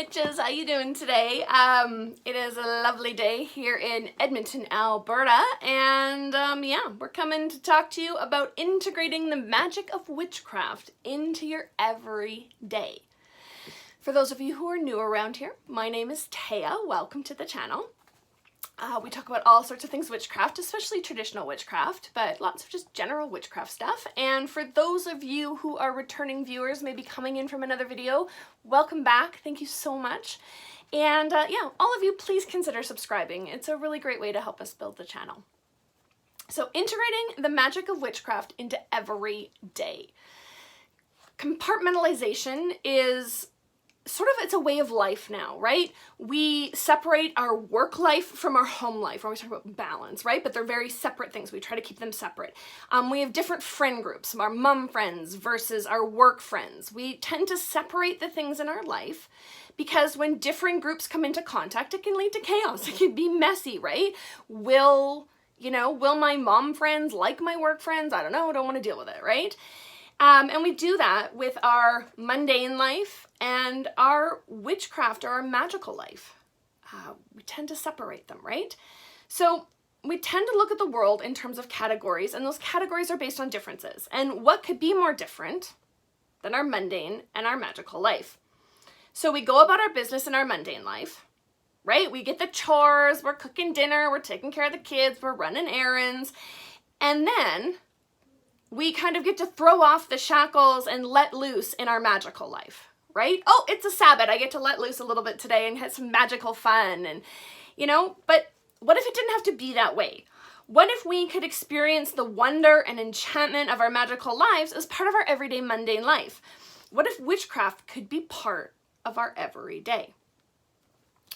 witches, how you doing today? It is a lovely day here in Edmonton, Alberta, and yeah, we're coming to talk to you about integrating the magic of witchcraft into your everyday. For those of you who are new around here, my name is Taya. Welcome to the channel. We talk about all sorts of things witchcraft, especially traditional witchcraft, but lots of just general witchcraft stuff. And for those of you who are returning viewers, maybe coming in from another video, welcome back. Thank you so much. And yeah, all of you, please consider subscribing. It's a really great way to help us build the channel. So integrating the magic of witchcraft into every day. Compartmentalization is sort of, it's a way of life now, right? We separate our work life from our home life. We're always talking about balance, right? But they're very separate things. We try to keep them separate. We have different friend groups, our mom friends versus our work friends. We tend to separate the things in our life because when different groups come into contact, it can lead to chaos. It can be messy, right? Will my mom friends like my work friends? I don't know. I don't want to deal with it, right? And we do that with our mundane life and our witchcraft or our magical life. We tend to separate them, right? So we tend to look at the world in terms of categories, and those categories are based on differences. And what could be more different than our mundane and our magical life? So we go about our business in our mundane life, right? We get the chores, we're cooking dinner, we're taking care of the kids, we're running errands, and then we kind of get to throw off the shackles and let loose in our magical life, right? Oh, it's a Sabbath. I get to let loose a little bit today and have some magical fun. And, but what if it didn't have to be that way? What if we could experience the wonder and enchantment of our magical lives as part of our everyday mundane life? What if witchcraft could be part of our everyday?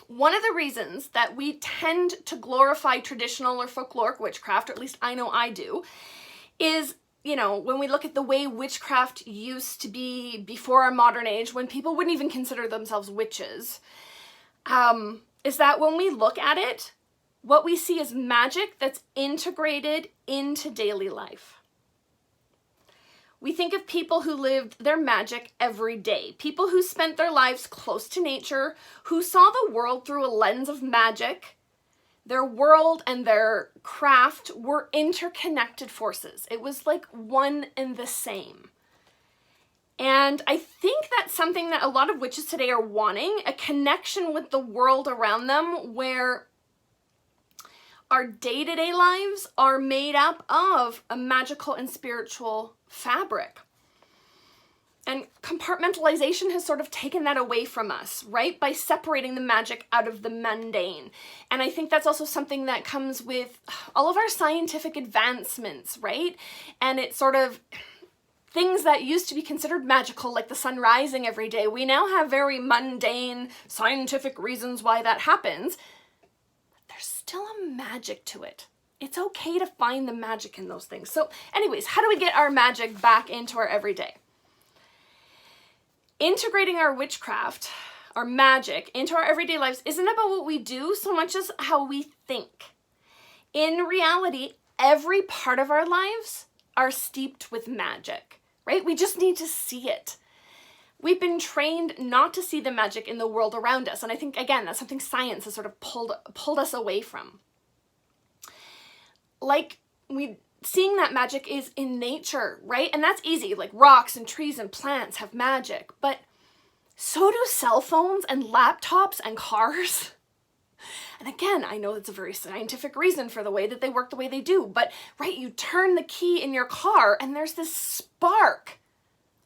One of the reasons that we tend to glorify traditional or folkloric witchcraft, or at least I know I do, is when we look at the way witchcraft used to be before our modern age, when people wouldn't even consider themselves witches, is that when we look at it, what we see is magic that's integrated into daily life. We think of people who lived their magic every day, people who spent their lives close to nature, who saw the world through a lens of magic. Their world and their craft were interconnected forces. It was like one and the same. And I think that's something that a lot of witches today are wanting, a connection with the world around them where our day-to-day lives are made up of a magical and spiritual fabric. And compartmentalization has sort of taken that away from us, right? By separating the magic out of the mundane. And I think that's also something that comes with all of our scientific advancements, right? And it's sort of things that used to be considered magical, like the sun rising every day. We now have very mundane scientific reasons why that happens. But there's still a magic to it. It's okay to find the magic in those things. So anyways, how do we get our magic back into our everyday? Integrating our witchcraft, our magic, into our everyday lives isn't about what we do so much as how we think. In reality, every part of our lives are steeped with magic, right? We just need to see it. We've been trained not to see the magic in the world around us, and I think, again, that's something science has sort of pulled us away from. Seeing that magic is in nature, right? And that's easy, like rocks and trees and plants have magic, but so do cell phones and laptops and cars. And again, I know that's a very scientific reason for the way that they work the way they do, but right, you turn the key in your car and there's this spark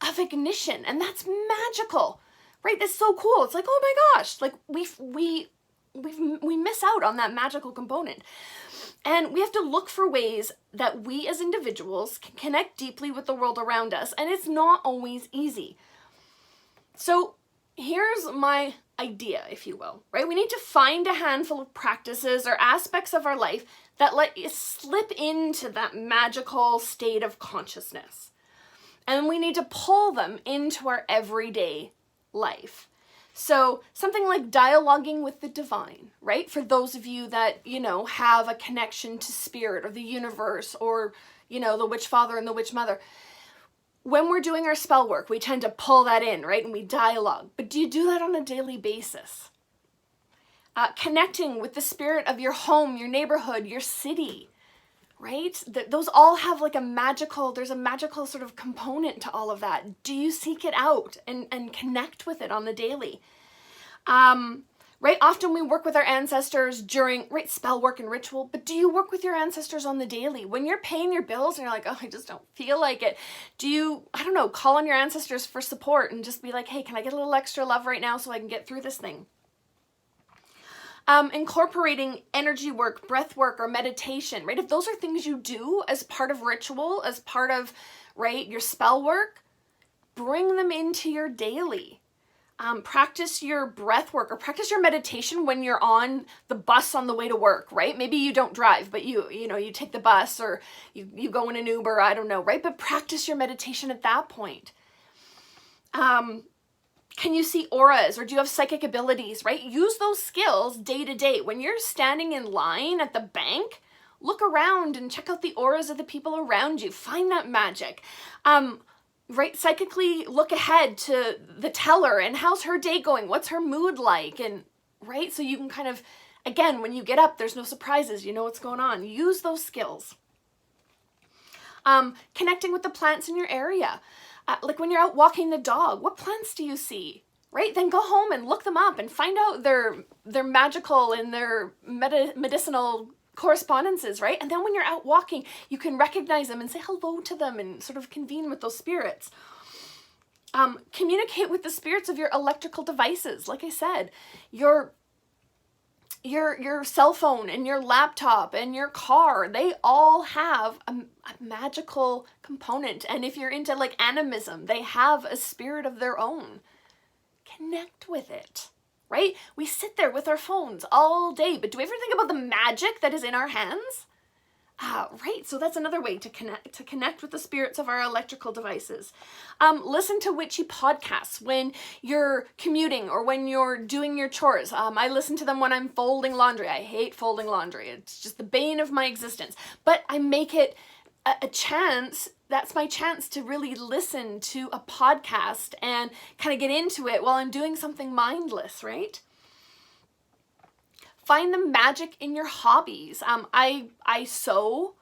of ignition, and that's magical, right? That's so cool. It's like, oh my gosh, like we miss out on that magical component. And we have to look for ways that we as individuals can connect deeply with the world around us, and it's not always easy. So here's my idea, if you will, right? We need to find a handful of practices or aspects of our life that let you slip into that magical state of consciousness. And we need to pull them into our everyday life. So something like dialoguing with the divine, right? For those of you that, have a connection to spirit or the universe or, the witch father and the witch mother. When we're doing our spell work, we tend to pull that in, right? And we dialogue. But do you do that on a daily basis? Connecting with the spirit of your home, your neighborhood, your city, right? Those all have like there's a magical sort of component to all of that. Do you seek it out and connect with it on the daily? Right? Often we work with our ancestors during, right, spell work and ritual, but do you work with your ancestors on the daily? When you're paying your bills and you're like, oh, I just don't feel like it. Do you, I don't know, call on your ancestors for support and just be like, hey, can I get a little extra love right now so I can get through this thing? Incorporating energy work, breath work, or meditation, right? If those are things you do as part of ritual, as part of, right, your spell work, bring them into your daily. Practice your breath work or practice your meditation when you're on the bus on the way to work, right? Maybe you don't drive, but you take the bus or you go in an Uber, I don't know, right? But practice your meditation at that point. Can you see auras or do you have psychic abilities, right? Use those skills day to day. When you're standing in line at the bank, look around and check out the auras of the people around you. Find that magic. Right, psychically look ahead to the teller and how's her day going? What's her mood like? And right, so you can kind of, again, when you get up, there's no surprises. You know what's going on. Use those skills. Connecting with the plants in your area. Like when you're out walking the dog, what plants do you see? Right, then go home and look them up and find out their magical and their medicinal correspondences, right? And then when you're out walking, you can recognize them and say hello to them and sort of convene with those spirits. Communicate with the spirits of your electrical devices. Like I said, your cell phone and your laptop and your car, they all have a magical component. And if you're into like animism, they have a spirit of their own. Connect with it. Right? We sit there with our phones all day, but do we ever think about the magic that is in our hands? Right, so that's another way to connect with the spirits of our electrical devices. Listen to witchy podcasts when you're commuting or when you're doing your chores. I listen to them when I'm folding laundry. I hate folding laundry. It's just the bane of my existence. But I make it a chance, that's my chance to really listen to a podcast and kind of get into it while I'm doing something mindless, right? Find the magic in your hobbies. I sew.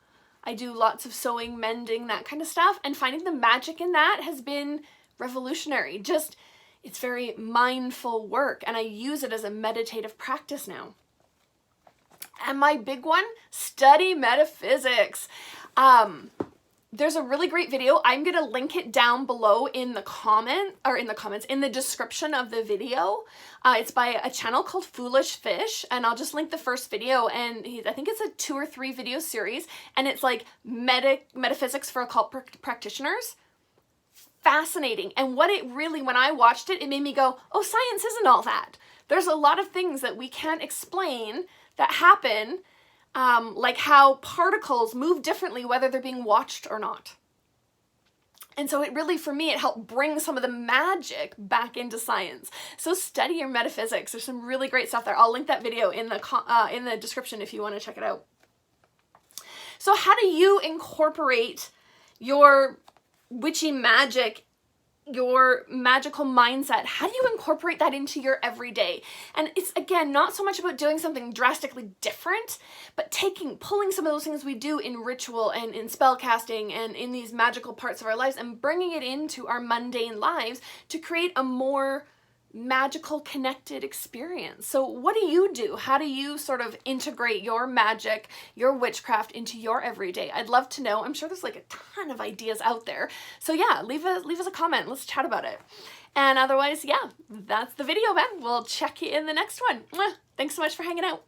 I do lots of sewing, mending, that kind of stuff. And finding the magic in that has been revolutionary. Just, it's very mindful work. And I use it as a meditative practice now. And my big one, study metaphysics. There's a really great video. I'm going to link it down below in the in the description of the video. It's by a channel called Foolish Fish, and I'll just link the first video, and I think it's a 2 or 3 video series, and it's like metaphysics for occult practitioners. Fascinating. And what it really, when I watched it, it made me go, oh, science isn't all that. There's a lot of things that we can't explain that happen, like how particles move differently whether they're being watched or not. And so it really, for me, it helped bring some of the magic back into science. So study your metaphysics. There's some really great stuff there. I'll link that video in the description if you want to check it out. So how do you incorporate your witchy magic, your magical mindset? How do you incorporate that into your everyday? And it's, again, not so much about doing something drastically different, but pulling some of those things we do in ritual and in spell casting and in these magical parts of our lives and bringing it into our mundane lives to create a more magical, connected experience. So what do you do? How do you sort of integrate your magic, your witchcraft into your everyday? I'd love to know. I'm sure there's like a ton of ideas out there. So yeah, leave us a comment. Let's chat about it. And otherwise, yeah, that's the video, man. We'll check you in the next one. Mwah. Thanks so much for hanging out.